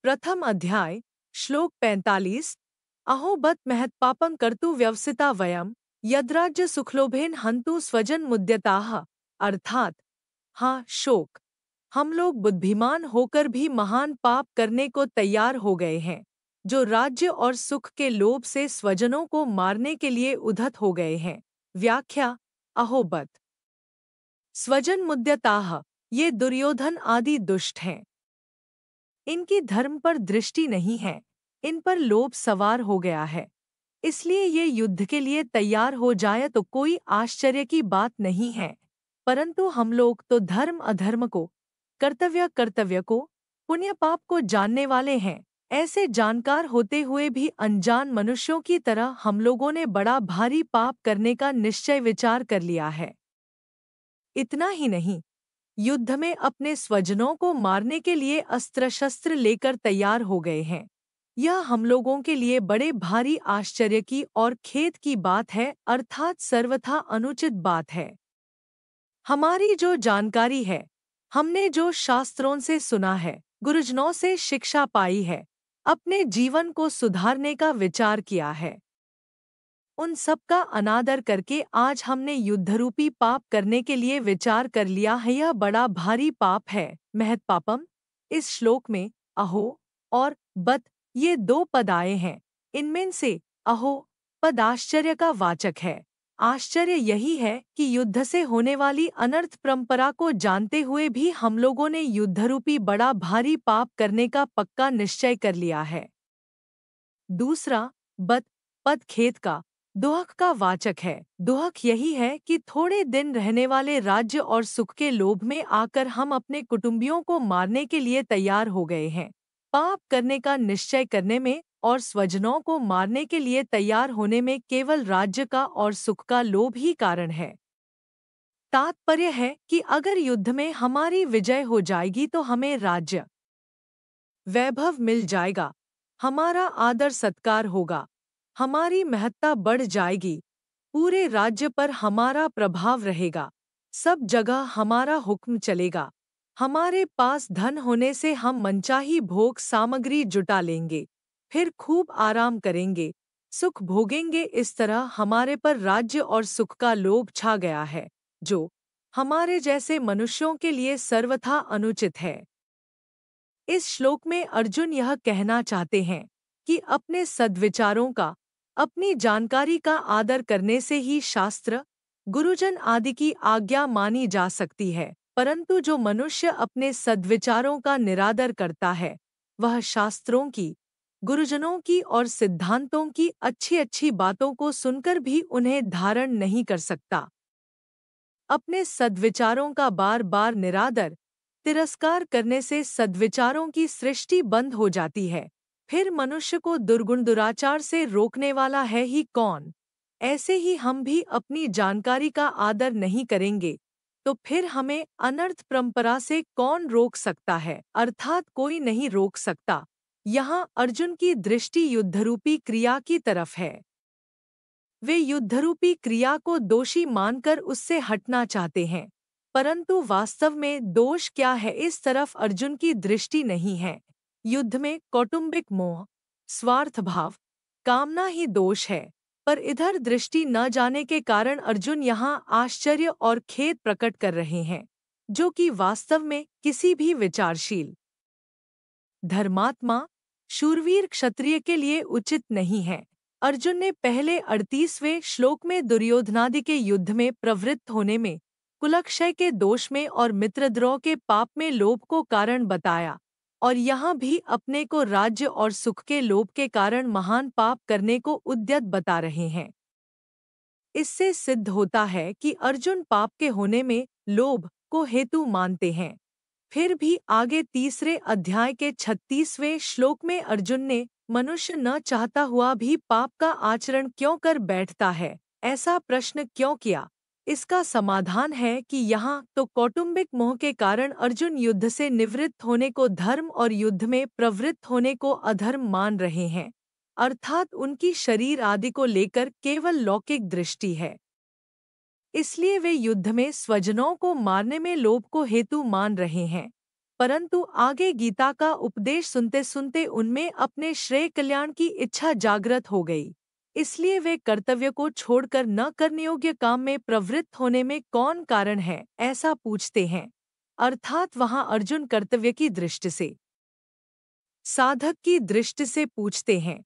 प्रथम अध्याय श्लोक 45। अहो बत महत्पापं कर्तु व्यवसिता वयम यद्राज्य सुखलोभेन हंतु स्वजन मुद्यताः। अर्थात, हाँ शोक, हम लोग बुद्धिमान होकर भी महान पाप करने को तैयार हो गए हैं, जो राज्य और सुख के लोभ से स्वजनों को मारने के लिए उद्धत हो गए हैं। व्याख्या। अहोबत स्वजन मुद्यताः, ये दुर्योधन आदि दुष्ट हैं। इनकी धर्म पर दृष्टि नहीं है, इन पर लोभ सवार हो गया है, इसलिए ये युद्ध के लिए तैयार हो जाए तो कोई आश्चर्य की बात नहीं है। परंतु हम लोग तो धर्म अधर्म को, कर्तव्य कर्तव्य को, पुण्य पाप को जानने वाले हैं। ऐसे जानकार होते हुए भी अनजान मनुष्यों की तरह हम लोगों ने बड़ा भारी पाप करने का निश्चय विचार कर लिया है। इतना ही नहीं, युद्ध में अपने स्वजनों को मारने के लिए अस्त्र शस्त्र लेकर तैयार हो गए हैं। यह हम लोगों के लिए बड़े भारी आश्चर्य की और खेद की बात है, अर्थात सर्वथा अनुचित बात है। हमारी जो जानकारी है, हमने जो शास्त्रों से सुना है, गुरुजनों से शिक्षा पाई है, अपने जीवन को सुधारने का विचार किया है, उन सब का अनादर करके आज हमने युद्धरूपी पाप करने के लिए विचार कर लिया है। यह बड़ा भारी पाप है, महत्पापम। इस श्लोक में अहो और बत ये दो पद आए हैं। इनमें से अहो पद आश्चर्य का वाचक है। आश्चर्य यही है कि युद्ध से होने वाली अनर्थ परंपरा को जानते हुए भी हम लोगों ने युद्धरूपी बड़ा भारी पाप करने का पक्का निश्चय कर लिया है। दूसरा बत पद खेत का, दुहक का वाचक है। दुहक यही है कि थोड़े दिन रहने वाले राज्य और सुख के लोभ में आकर हम अपने कुटुंबियों को मारने के लिए तैयार हो गए हैं। पाप करने का निश्चय करने में और स्वजनों को मारने के लिए तैयार होने में केवल राज्य का और सुख का लोभ ही कारण है। तात्पर्य है कि अगर युद्ध में हमारी विजय हो जाएगी तो हमें राज्य वैभव मिल जाएगा, हमारा आदर सत्कार होगा, हमारी महत्ता बढ़ जाएगी, पूरे राज्य पर हमारा प्रभाव रहेगा, सब जगह हमारा हुक्म चलेगा, हमारे पास धन होने से हम मनचाही भोग सामग्री जुटा लेंगे, फिर खूब आराम करेंगे, सुख भोगेंगे। इस तरह हमारे पर राज्य और सुख का लोभ छा गया है, जो हमारे जैसे मनुष्यों के लिए सर्वथा अनुचित है। इस श्लोक में अर्जुन यह कहना चाहते हैं कि अपने सद्विचारों का, अपनी जानकारी का आदर करने से ही शास्त्र, गुरुजन आदि की आज्ञा मानी जा सकती है, परंतु जो मनुष्य अपने सद्विचारों का निरादर करता है, वह शास्त्रों की, गुरुजनों की और सिद्धांतों की अच्छी अच्छी बातों को सुनकर भी उन्हें धारण नहीं कर सकता। अपने सद्विचारों का बार बार निरादर, तिरस्कार करने से सद्विचारों की सृष्टि बंद हो जाती है। फिर मनुष्य को दुर्गुण दुराचार से रोकने वाला है ही कौन? ऐसे ही हम भी अपनी जानकारी का आदर नहीं करेंगे तो फिर हमें अनर्थ परंपरा से कौन रोक सकता है? अर्थात कोई नहीं रोक सकता। यहाँ अर्जुन की दृष्टि युद्धरूपी क्रिया की तरफ है। वे युद्धरूपी क्रिया को दोषी मानकर उससे हटना चाहते हैं, परंतु वास्तव में दोष क्या है, इस तरफ अर्जुन की दृष्टि नहीं है। युद्ध में कौटुंबिक मोह, स्वार्थ भाव, कामना ही दोष है, पर इधर दृष्टि न जाने के कारण अर्जुन यहाँ आश्चर्य और खेद प्रकट कर रहे हैं, जो कि वास्तव में किसी भी विचारशील, धर्मात्मा, शूरवीर क्षत्रिय के लिए उचित नहीं है। अर्जुन ने पहले 38वें श्लोक में दुर्योधनादि के युद्ध में प्रवृत्त होने में, कुलक्षय के दोष में और मित्रद्रोह के पाप में लोभ को कारण बताया, और यहाँ भी अपने को राज्य और सुख के लोभ के कारण महान पाप करने को उद्यत बता रहे हैं। इससे सिद्ध होता है कि अर्जुन पाप के होने में लोभ को हेतु मानते हैं। फिर भी आगे 3 अध्याय के 36वें श्लोक में अर्जुन ने मनुष्य न चाहता हुआ भी पाप का आचरण क्यों कर बैठता है, ऐसा प्रश्न क्यों किया? इसका समाधान है कि यहाँ तो कौटुंबिक मोह के कारण अर्जुन युद्ध से निवृत्त होने को धर्म और युद्ध में प्रवृत्त होने को अधर्म मान रहे हैं, अर्थात उनकी शरीर आदि को लेकर केवल लौकिक दृष्टि है। इसलिए वे युद्ध में स्वजनों को मारने में लोभ को हेतु मान रहे हैं। परंतु आगे गीता का उपदेश सुनते सुनते उनमें अपने श्रेय कल्याण की इच्छा जागृत हो गई। इसलिए वे कर्तव्य को छोड़कर न करने योग्य काम में प्रवृत्त होने में कौन कारण है, ऐसा पूछते हैं। अर्थात वहां अर्जुन कर्तव्य की दृष्टि से, साधक की दृष्टि से पूछते हैं।